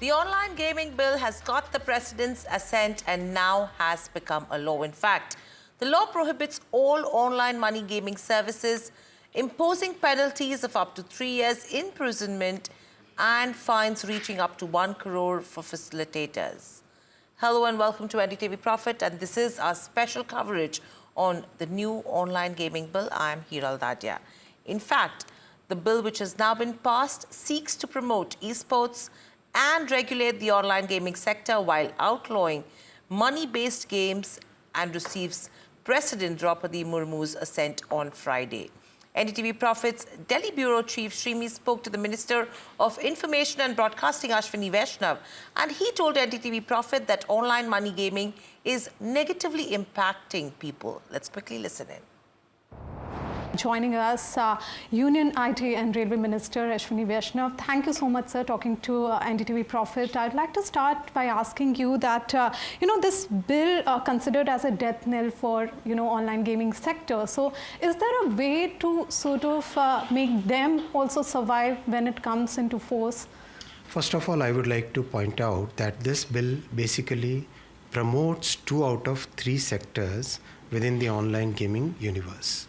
The online gaming bill has got the president's assent and now has become a law. In fact, the law prohibits all online money gaming services, imposing penalties of up to 3 years imprisonment and fines reaching up to 1 crore for facilitators. Hello and welcome to NDTV Profit, and this is our special coverage on the new online gaming bill. I am Hiral Dadia. In fact, the bill which has now been passed seeks to promote esports and regulate the online gaming sector while outlawing money-based games and receives President Draupadi Murmu's assent on Friday. NDTV Profit's Delhi Bureau Chief Shrimi spoke to the Minister of Information and Broadcasting Ashwini Vaishnav, and he told NDTV Profit that online money gaming is negatively impacting people. Let's quickly listen in. Joining us, Union IT and Railway Minister Ashwini Vaishnav. Thank you so much, sir, talking to NDTV Profit. I'd like to start by asking you that, this bill considered as a death knell for, online gaming sector. So is there a way to sort of make them also survive when it comes into force? First of all, I would like to point out that this bill basically promotes 2 out of 3 sectors within the online gaming universe.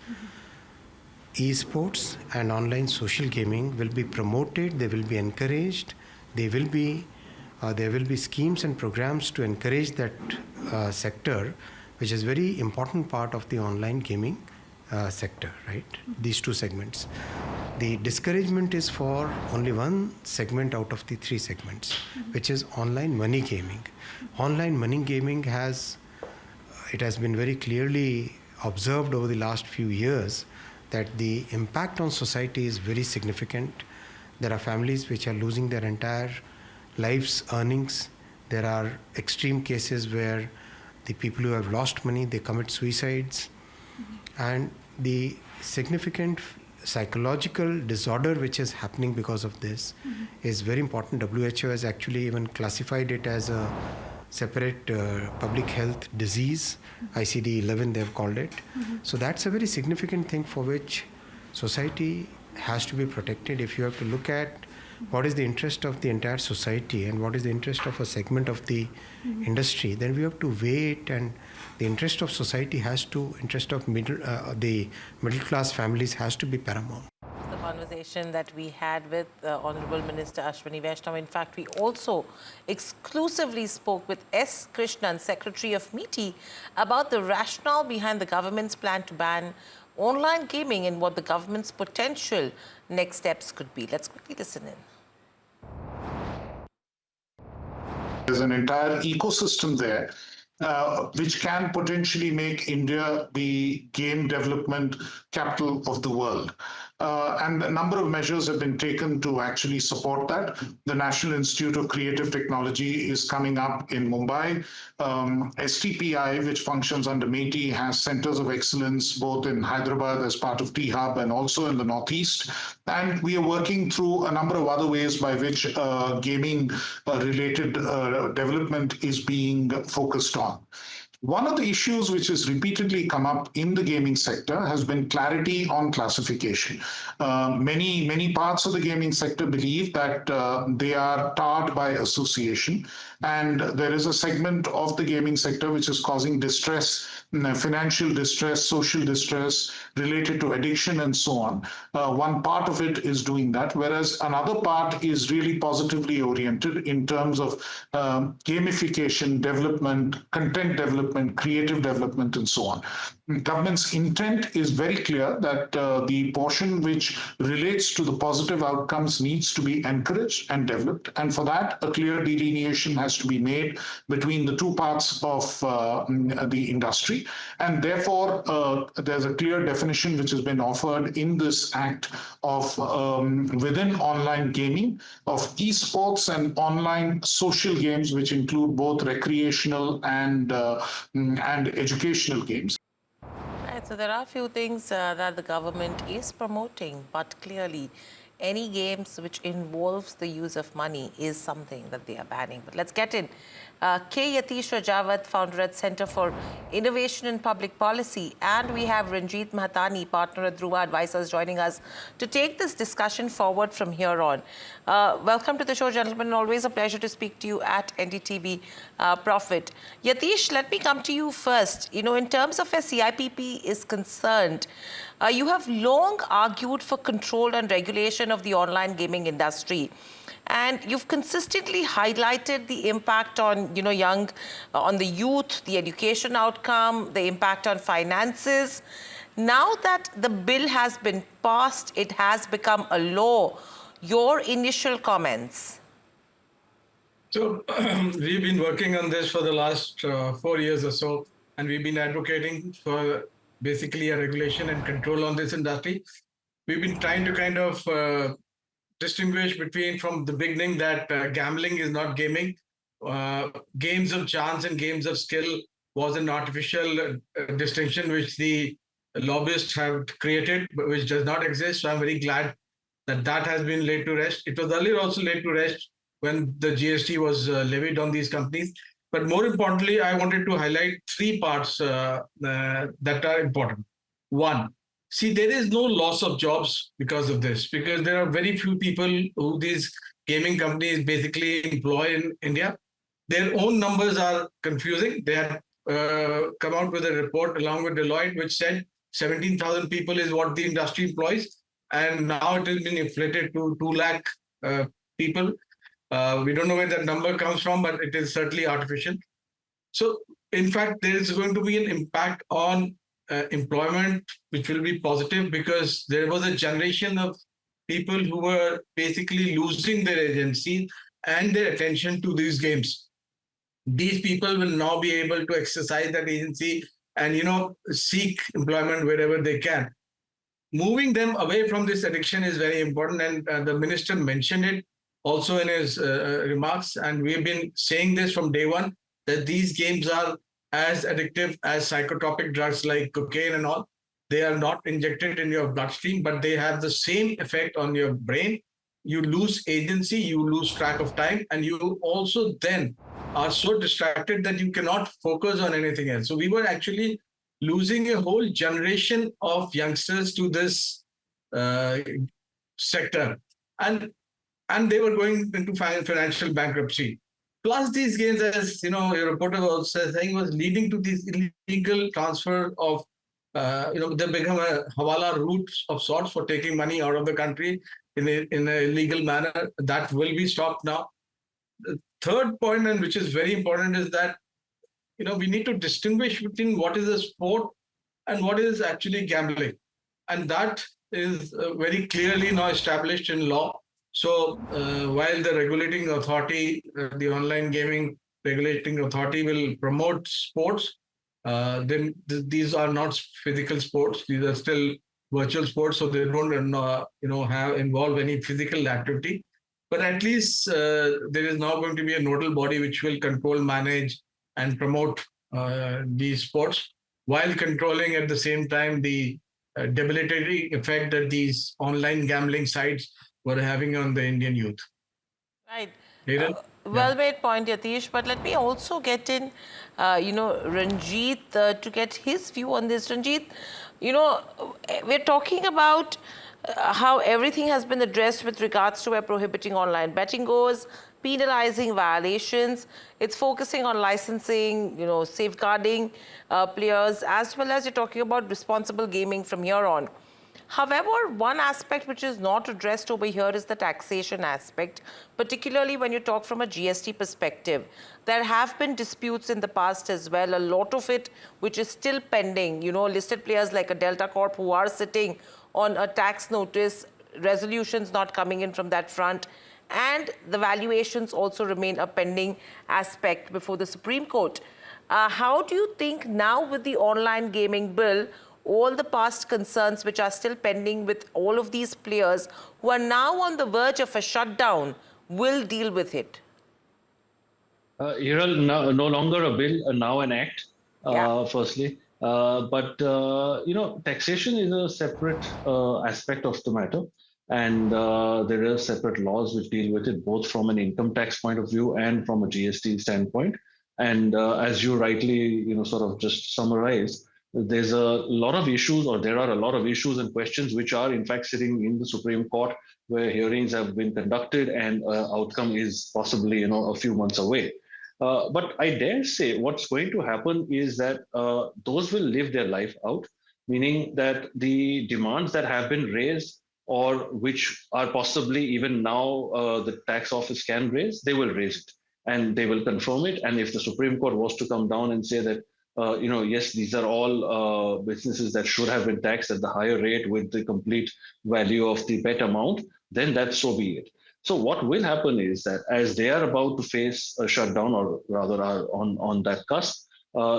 Esports and online social gaming will be promoted, they will be encouraged, there will be schemes and programs to encourage that sector, which is very important part of the online gaming sector, right? These 2 segments. The discouragement is for only 1 segment out of the 3 segments, which is online money gaming. Online money gaming has been very clearly observed over the last few years that the impact on society is very significant. There are families which are losing their entire life's earnings. There are extreme cases where the people who have lost money, they commit suicides. And the significant psychological disorder which is happening because of this is very important. WHO has actually even classified it as a separate public health disease, ICD-11 they've called it. So that's a very significant thing for which society has to be protected. If you have to look at what is the interest of the entire society and what is the interest of a segment of the industry, then we have to weigh it, and the interest of society interest of the middle class families has to be paramount. The conversation that we had with Honorable Minister Ashwini Vaishnav. In fact, we also exclusively spoke with S. Krishnan, Secretary of MeitY, about the rationale behind the government's plan to ban online gaming and what the government's potential next steps could be. Let's quickly listen in. There's an entire ecosystem there which can potentially make India the game development capital of the world. And a number of measures have been taken to actually support that. The National Institute of Creative Technology is coming up in Mumbai. STPI, which functions under MeitY, has centers of excellence both in Hyderabad as part of T-Hub and also in the Northeast. And we are working through a number of other ways by which gaming-related development is being focused on. One of the issues which has repeatedly come up in the gaming sector has been clarity on classification. Many parts of the gaming sector believe that they are tarred by association, and there is a segment of the gaming sector which is causing distress, financial distress, social distress related to addiction and so on. One part of it is doing that, whereas another part is really positively oriented in terms of gamification, development, content development, creative development, and so on. Government's intent is very clear that the portion which relates to the positive outcomes needs to be encouraged and developed, and for that a clear delineation has to be made between the 2 parts of the industry, and therefore there's a clear definition which has been offered in this act of within online gaming of esports and online social games, which include both recreational and educational games. Right, so there are a few things that the government is promoting, but clearly any games which involves the use of money is something that they are banning. But let's get in. K. Yatish Rajawat, founder at Center for Innovation in Public Policy, and we have Ranjit Mahatani, partner at Dhruva Advisors, joining us to take this discussion forward from here on. Welcome to the show, gentlemen. Always a pleasure to speak to you at NDTV Profit. Yatish, let me come to you first. You know, in terms of where CIPP is concerned, you have long argued for control and regulation of the online gaming industry. And you've consistently highlighted the impact on, on the youth, the education outcome, the impact on finances. Now that the bill has been passed, it has become a law. Your initial comments? So we've been working on this for the last 4 years or so, and we've been advocating for basically a regulation and control on this industry. We've been trying to kind of distinguish between from the beginning that gambling is not gaming. Games of chance and games of skill was an artificial distinction which the lobbyists have created, but which does not exist. So I'm very glad that that has been laid to rest. It was earlier also laid to rest when the GST was levied on these companies. But more importantly, I wanted to highlight three parts that are important. One, see, there is no loss of jobs because of this, because there are very few people who these gaming companies basically employ in India. Their own numbers are confusing. They have come out with a report along with Deloitte, which said 17,000 people is what the industry employs. And now it has been inflated to 2 lakh people. We don't know where that number comes from, but it is certainly artificial. So, in fact, there is going to be an impact on employment, which will be positive because there was a generation of people who were basically losing their agency and their attention to these games. These people will now be able to exercise that agency and, seek employment wherever they can. Moving them away from this addiction is very important, and the minister mentioned it also in his remarks, and we've been saying this from day one, that these games are as addictive as psychotropic drugs like cocaine and all. They are not injected in your bloodstream, but they have the same effect on your brain. You lose agency, you lose track of time, and you also then are so distracted that you cannot focus on anything else. So we were actually losing a whole generation of youngsters to this sector. And they were going into financial bankruptcy. Plus, these games, as your reporter was also saying, was leading to this illegal transfer of, they become a hawala route of sorts for taking money out of the country in a illegal manner. That will be stopped now. The third point, and which is very important, is that we need to distinguish between what is a sport and what is actually gambling, and that is very clearly now established in law. So while the regulating authority, the online gaming regulating authority, will promote sports, then these are not physical sports. These are still virtual sports, so they don't involve any physical activity. But at least there is now going to be a nodal body which will control, manage, and promote these sports, while controlling at the same time the debilitating effect that these online gambling sites were having on the Indian youth. Right. Well made point, Yatish. But let me also get in, Ranjit, to get his view on this. Ranjit, we're talking about how everything has been addressed with regards to where prohibiting online betting goes, penalizing violations. It's focusing on licensing, safeguarding players, as well as you're talking about responsible gaming from here on. However, one aspect which is not addressed over here is the taxation aspect, particularly when you talk from a GST perspective. There have been disputes in the past as well, a lot of it which is still pending. Listed players like a Delta Corp who are sitting on a tax notice, resolutions not coming in from that front, and the valuations also remain a pending aspect before the Supreme Court. How do you think now with the online gaming bill, all the past concerns which are still pending with all of these players who are now on the verge of a shutdown will deal with it? Hiral, no longer a bill, now an act, firstly. But taxation is a separate aspect of the matter. And there are separate laws which deal with it, both from an income tax point of view and from a GST standpoint. And as you rightly, sort of just summarized, there's a lot of issues, or there are a lot of issues and questions which are in fact sitting in the Supreme Court, where hearings have been conducted and outcome is possibly, a few months away. But I dare say what's going to happen is that those will live their life out, meaning that the demands that have been raised, or which are possibly even now the tax office can raise, they will raise it and they will confirm it. And if the Supreme Court was to come down and say that, yes, these are all businesses that should have been taxed at the higher rate with the complete value of the bet amount, then that so be it. So what will happen is that as they are about to face a shutdown, or rather are on that cusp,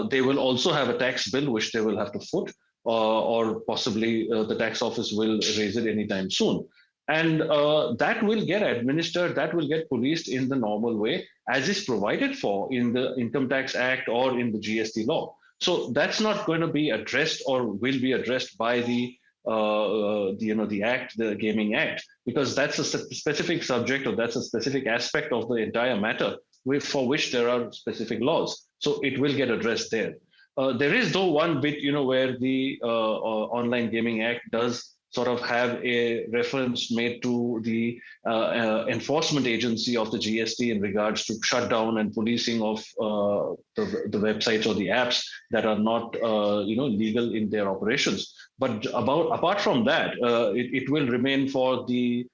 they will also have a tax bill which they will have to foot, or possibly the tax office will raise it anytime soon. And that will get administered, that will get policed in the normal way, as is provided for in the Income Tax Act or in the GST law. So that's not going to be addressed, or will be addressed by the act, the Gaming Act, because that's a specific subject, or that's a specific aspect of the entire matter for which there are specific laws. So it will get addressed there. There is though one bit, where the Online Gaming Act does sort of have a reference made to the enforcement agency of the GST in regards to shutdown and policing of the websites or the apps that are not, legal in their operations. But apart from that, it will remain for the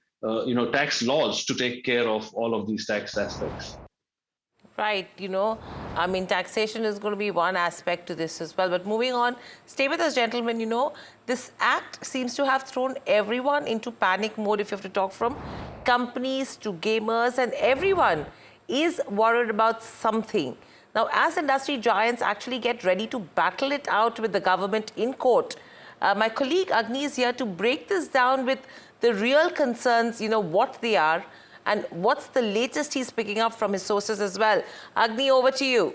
tax laws to take care of all of these tax aspects. Right, I mean, taxation is going to be one aspect to this as well. But moving on, stay with us, gentlemen. This act seems to have thrown everyone into panic mode, if you have to talk from companies to gamers, and everyone is worried about something. Now, as industry giants actually get ready to battle it out with the government in court, my colleague Agni is here to break this down with the real concerns, what they are, and what's the latest he's picking up from his sources as well. Agni, over to you.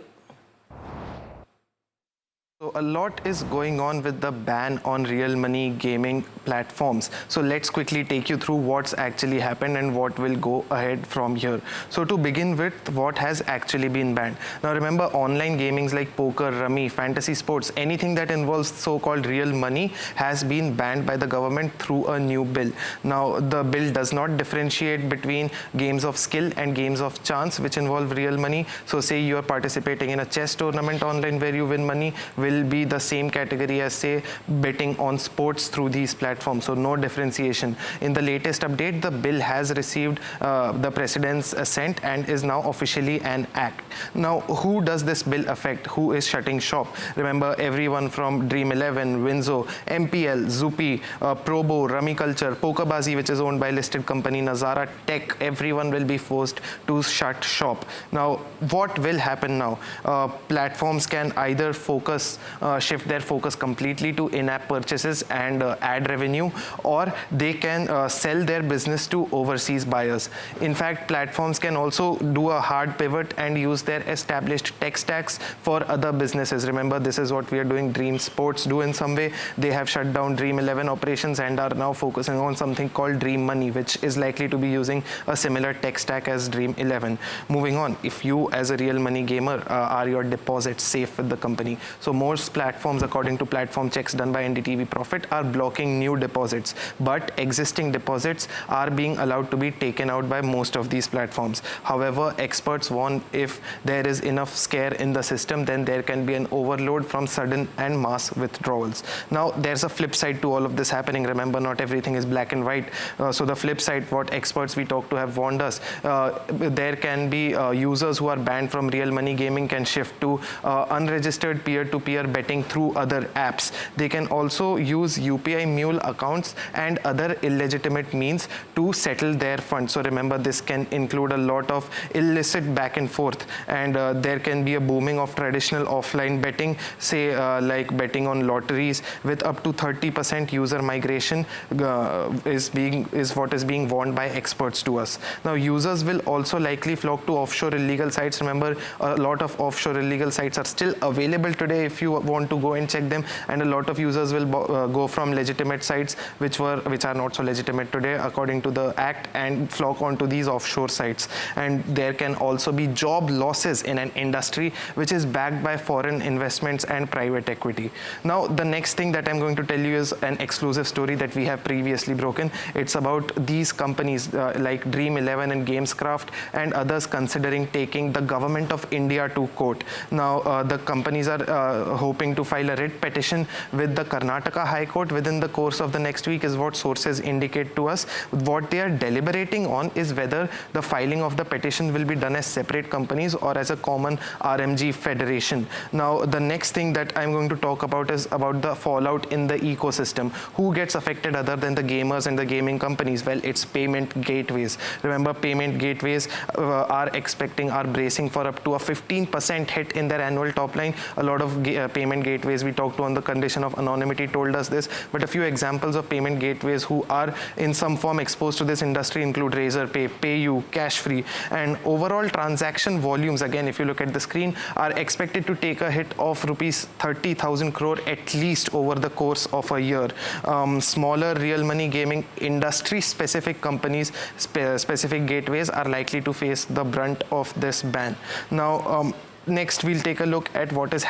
So a lot is going on with the ban on real money gaming platforms. So let's quickly take you through what's actually happened and what will go ahead from here. So to begin with, what has actually been banned. Now remember, online gamings like poker, rummy, fantasy sports, anything that involves so-called real money has been banned by the government through a new bill. Now the bill does not differentiate between games of skill and games of chance which involve real money. So say you are participating in a chess tournament online where you win money, will be the same category as, say, betting on sports through these platforms. So no differentiation. In the latest update, the bill has received the President's assent and is now officially an act. Now, who does this bill affect? Who is shutting shop? Remember, everyone from Dream 11, Winzo, MPL, Zupi, Probo, Rummy Culture, Pokerbazi, which is owned by listed company Nazara Tech, everyone will be forced to shut shop. Now, what will happen now? Platforms can either shift their focus completely to in-app purchases and ad revenue, or they can sell their business to overseas buyers. In fact, platforms can also do a hard pivot and use their established tech stacks for other businesses. Remember, this is what we are doing. Dream Sports do in some way. They have shut down Dream 11 operations and are now focusing on something called Dream Money, which is likely to be using a similar tech stack as Dream 11. Moving on, if you as a real money gamer are your deposits safe with the company? So most platforms, according to platform checks done by NDTV Profit, are blocking new deposits, but existing deposits are being allowed to be taken out by most of these platforms. However, experts warn if there is enough scare in the system, then there can be an overload from sudden and mass withdrawals. Now, there's a flip side to all of this happening. Remember, not everything is black and white. So the flip side, what experts we talk to have warned us, there can be users who are banned from real money gaming can shift to unregistered peer-to-peer betting through other apps. They can also use UPI mule accounts and other illegitimate means to settle their funds. So remember, this can include a lot of illicit back and forth, and there can be a booming of traditional offline betting, say like betting on lotteries, with up to 30% user migration is what is being warned by experts to us. Now, users will also likely flock to offshore illegal sites. Remember, a lot of offshore illegal sites are still available today if you you want to go and check them, and a lot of users will go from legitimate sites which are not so legitimate today according to the act and flock onto these offshore sites. And there can also be job losses in an industry which is backed by foreign investments and private equity. Now, the next thing that I'm going to tell you is an exclusive story that we have previously broken. It's about these companies like Dream 11 and Gamescraft and others considering taking the government of India to court. Now, the companies are hoping to file a writ petition with the Karnataka High Court within the course of the next week, is what sources indicate to us. What they are deliberating on is whether the filing of the petition will be done as separate companies or as a common RMG federation. Now, the next thing that I'm going to talk about is about the fallout in the ecosystem. Who gets affected other than the gamers and the gaming companies? Well, it's payment gateways. Remember, payment gateways are bracing for up to a 15% hit in their annual top line. A lot of payment gateways we talked to on the condition of anonymity told us this, but a few examples of payment gateways who are in some form exposed to this industry include Razorpay, PayU, Cashfree, and overall transaction volumes, again, if you look at the screen, are expected to take a hit of rupees 30,000 crore at least over the course of a year. Smaller real money gaming industry specific companies, specific gateways are likely to face the brunt of this ban. Now, next, we'll take a look at what is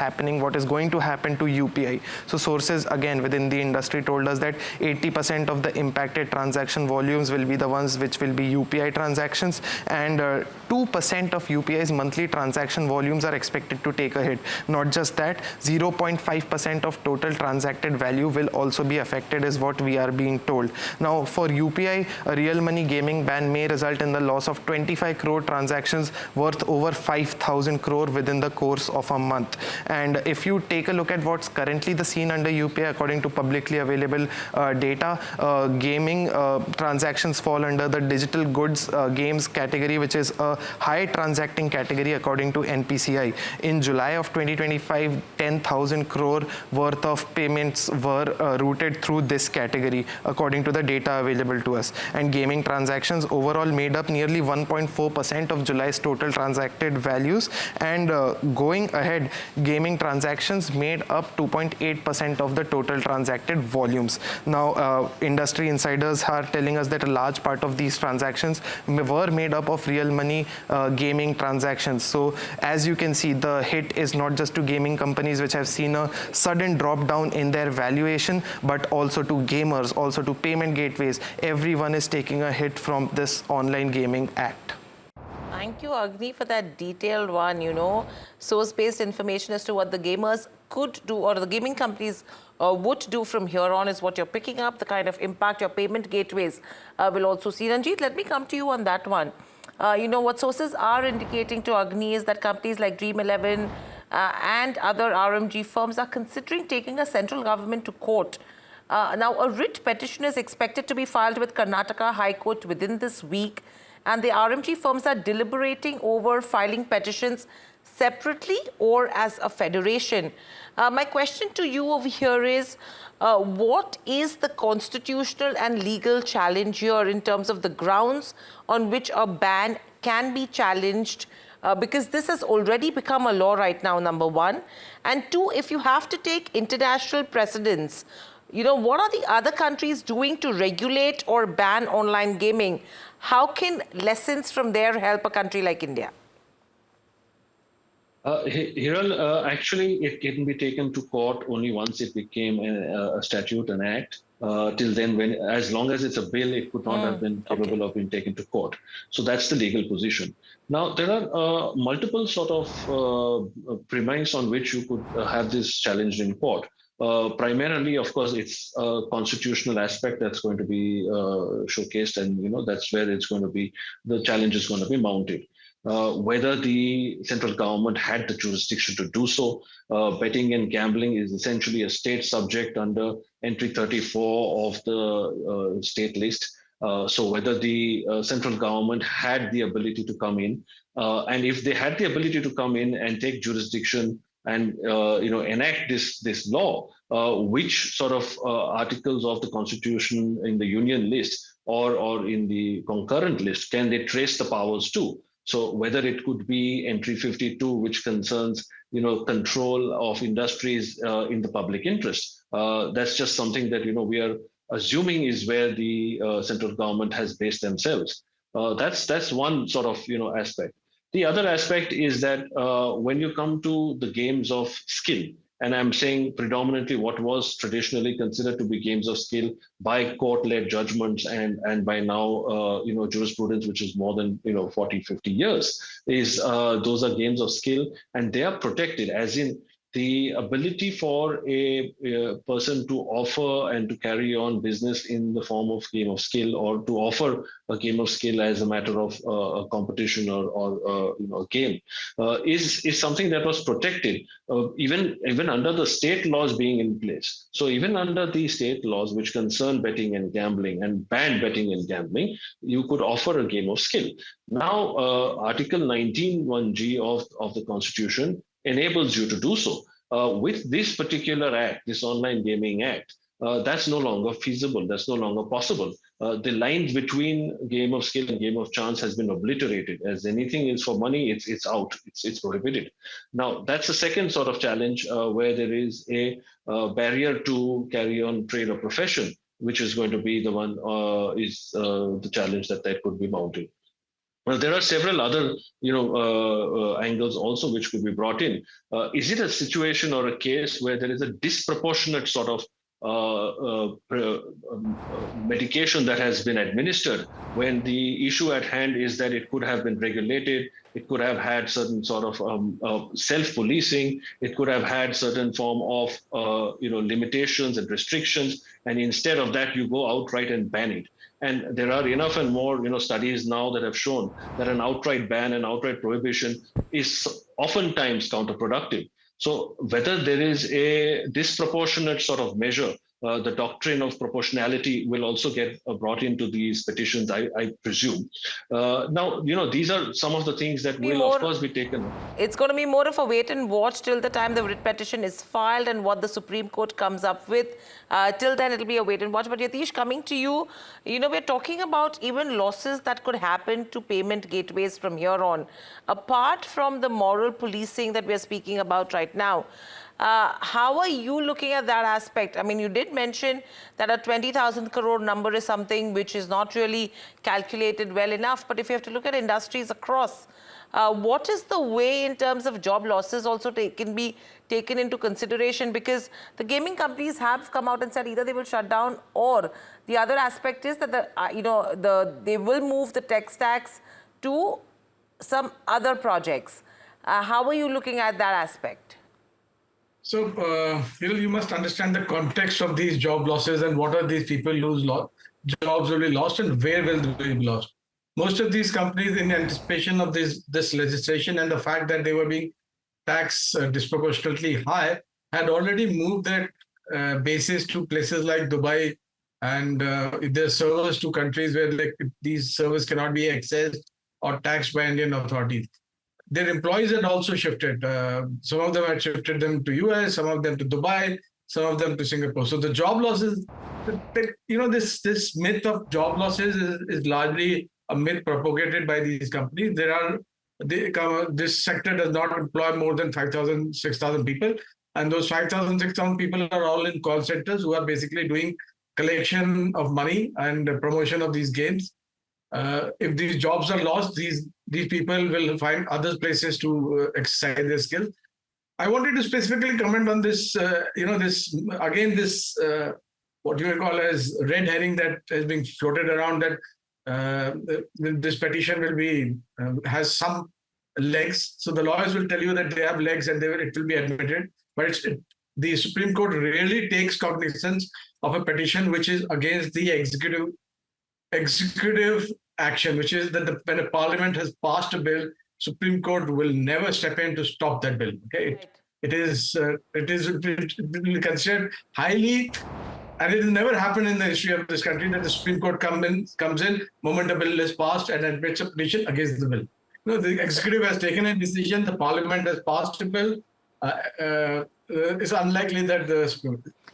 going to happen to UPI. So sources, again, within the industry told us that 80% of the impacted transaction volumes will be the ones which will be UPI transactions, and 2% of UPI's monthly transaction volumes are expected to take a hit. Not just that, 0.5% of total transacted value will also be affected, is what we are being told. Now, for UPI, a real money gaming ban may result in the loss of 25 crore transactions worth over 5,000 crore within the course of a month. And if you take a look at what's currently the scene under UPI, according to publicly available data, gaming transactions fall under the digital goods games category, which is a high transacting category according to NPCI. In July of 2025, 10,000 crore worth of payments were routed through this category, according to the data available to us. And gaming transactions overall made up nearly 1.4% of July's total transacted values, and going ahead, gaming transactions made up 2.8% of the total transacted volumes. Now, industry insiders are telling us that a large part of these transactions were made up of real money gaming transactions. So as you can see, the hit is not just to gaming companies which have seen a sudden drop down in their valuation, but also to gamers, also to payment gateways. Everyone is taking a hit from this online gaming act. Thank you, Agni, for that detailed one, source-based information as to what the gamers could do or the gaming companies would do from here on is what you're picking up, the kind of impact your payment gateways will also see. Ranjit, let me come to you on that one. What sources are indicating to Agni is that companies like Dream 11 and other RMG firms are considering taking a central government to court. Now, a writ petition is expected to be filed with Karnataka High Court within this week, and the RMG firms are deliberating over filing petitions separately or as a federation. My question to you over here is, what is the constitutional and legal challenge here in terms of the grounds on which a ban can be challenged? Because this has already become a law right now, number one. And two, if you have to take international precedents, what are the other countries doing to regulate or ban online gaming? How can lessons from there help a country like India? Hiral, actually, it can be taken to court only once it became a statute, an act. Till then, as long as it's a bill, it could not have been capable of being taken to court. So that's the legal position. Now, there are multiple sort of premise on which you could have this challenged in court. Primarily, of course, it's a constitutional aspect that's going to be showcased, and that's where it's going to be, the challenge is going to be mounted. Whether the central government had the jurisdiction to do so. Betting and gambling is essentially a state subject under entry 34 of the state list. So whether the central government had the ability to come in, and if they had the ability to come in and take jurisdiction and enact this law, which sort of articles of the constitution in the union list or in the concurrent list can they trace the powers to? So whether it could be entry 52, which concerns control of industries in the public interest, that's just something that we are assuming is where the central government has based themselves. That's one sort of aspect. The other aspect is that when you come to the games of skill, and I'm saying predominantly what was traditionally considered to be games of skill by court-led judgments and by now jurisprudence, which is more than 40, 50 years, is those are games of skill, and they are protected, as in the ability for a person to offer and to carry on business in the form of game of skill, or to offer a game of skill as a matter of a competition or a game, is something that was protected even under the state laws being in place. So even under the state laws which concern betting and gambling and ban betting and gambling, you could offer a game of skill. Now, Article 19(1)(g) of the Constitution enables you to do so. With this particular act, this Online Gaming Act, that's no longer feasible. That's no longer possible. The lines between game of skill and game of chance has been obliterated. As anything is for money, it's out. It's prohibited. Now, that's the second sort of challenge where there is a barrier to carry on trade or profession, which is going to be the one the challenge that could be mounted. Well, there are several other, angles also which could be brought in. Is it a situation or a case where there is a disproportionate sort of medication that has been administered, when the issue at hand is that it could have been regulated, it could have had certain sort of self-policing, it could have had certain form of limitations and restrictions, and instead of that you go outright and ban it. And there are enough and more studies now that have shown that an outright ban and outright prohibition is oftentimes counterproductive. So whether there is a disproportionate sort of measure, the doctrine of proportionality will also get brought into these petitions, I presume. Now, these are some of the things that will, of course, be taken. It's going to be more of a wait and watch till the time the writ petition is filed and what the Supreme Court comes up with. Till then, it'll be a wait and watch. But Yatish, coming to you, we're talking about even losses that could happen to payment gateways from here on. Apart from the moral policing that we're speaking about right now, how are you looking at that aspect? I mean, you did mention that a 20,000 crore number is something which is not really calculated well enough. But if you have to look at industries across, what is the way in terms of job losses also can be taken into consideration? Because the gaming companies have come out and said either they will shut down, or the other aspect is that they will move the tech stacks to some other projects. How are you looking at that aspect? So, you must understand the context of these job losses and what are these people jobs will be lost and where will they be lost. Most of these companies, in anticipation of this legislation and the fact that they were being taxed disproportionately high, had already moved their bases to places like Dubai and their servers to countries where these servers cannot be accessed or taxed by Indian authorities. Their employees had also shifted. Some of them had shifted them to US, some of them to Dubai, some of them to Singapore. So the job losses, this myth of job losses is largely a myth propagated by these companies. This sector does not employ more than 5,000, 6,000 people. And those 5,000, 6,000 people are all in call centers who are basically doing collection of money and promotion of these games. If these jobs are lost, these people will find other places to exercise their skills. I wanted to specifically comment on this, what you would call as red herring that is being floated around, that this petition will has some legs. So the lawyers will tell you that they have legs and it will be admitted. But the Supreme Court rarely takes cognizance of a petition which is against the executive action, which is that when a parliament has passed a bill, Supreme Court will never step in to stop that bill. Okay, Right. it is considered highly, and it has never happened in the history of this country that the Supreme Court comes in moment a bill is passed and admits a petition against the bill. The executive has taken a decision, the parliament has passed a bill, it's unlikely that the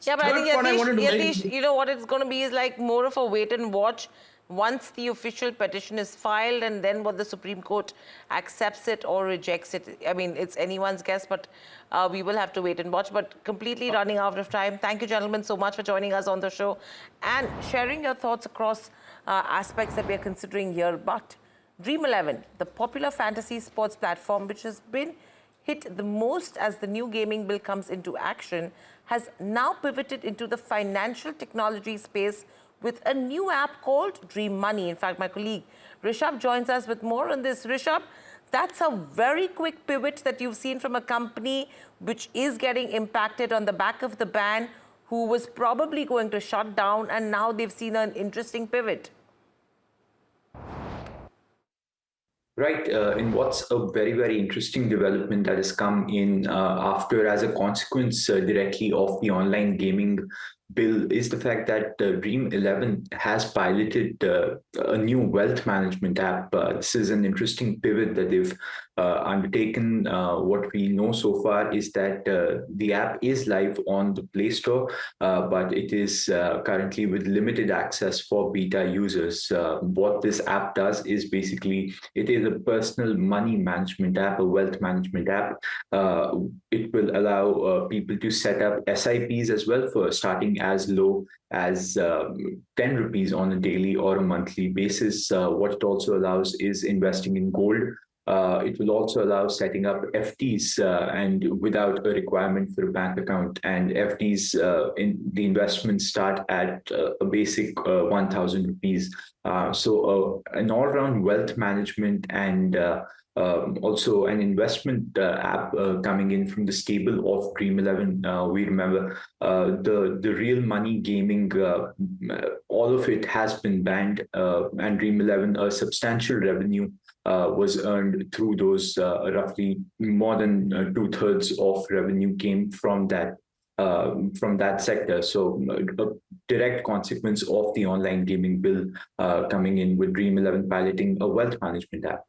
Yeah, but I think, third point I wanted to Yatish, make. you know what it's going to be is like more of a wait and watch once the official petition is filed, and then what the Supreme Court accepts it or rejects it. I mean, it's anyone's guess, but we will have to wait and watch. But completely running out of time. Thank you, gentlemen, so much for joining us on the show and sharing your thoughts across aspects that we are considering here. But Dream 11, the popular fantasy sports platform, which has been hit the most as the new gaming bill comes into action, has now pivoted into the financial technology space with a new app called Dream Money. In fact, my colleague Rishabh joins us with more on this. Rishabh, that's a very quick pivot that you've seen from a company which is getting impacted on the back of the ban, who was probably going to shut down, and now they've seen an interesting pivot. Right, and what's a very, very interesting development that has come in after, as a consequence directly of the online gaming bill, is the fact that Dream 11 has piloted a new wealth management app. This is an interesting pivot that they've undertaken. What we know so far is that the app is live on the Play Store, but it is currently with limited access for beta users. What this app does is basically it is a personal money management app, a wealth management app. It will allow people to set up SIPs as well, for starting as low as 10 rupees on a daily or a monthly basis. What it also allows is investing in gold. It will also allow setting up FDs and without a requirement for a bank account. And FDs, in the investments start at a basic 1,000 rupees. So an all-round wealth management and also an investment app coming in from the stable of Dream 11. We remember the real money gaming, all of it has been banned, and Dream 11, a substantial revenue was earned through those. Roughly more than 2/3 of revenue came from that sector. So a direct consequence of the online gaming bill coming in, with Dream 11 piloting a wealth management app.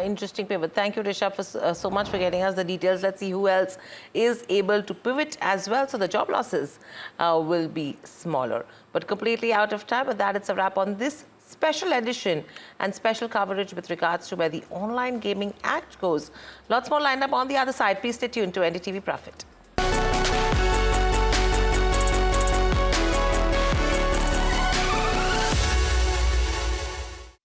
Interesting pivot. Thank you, Rishabh, for so much for getting us the details. Let's see who else is able to pivot as well, so the job losses will be smaller. But completely out of time. With that, it's a wrap on this special edition and special coverage with regards to where the Online Gaming Act goes. Lots more lined up on the other side. Please stay tuned to NDTV Profit.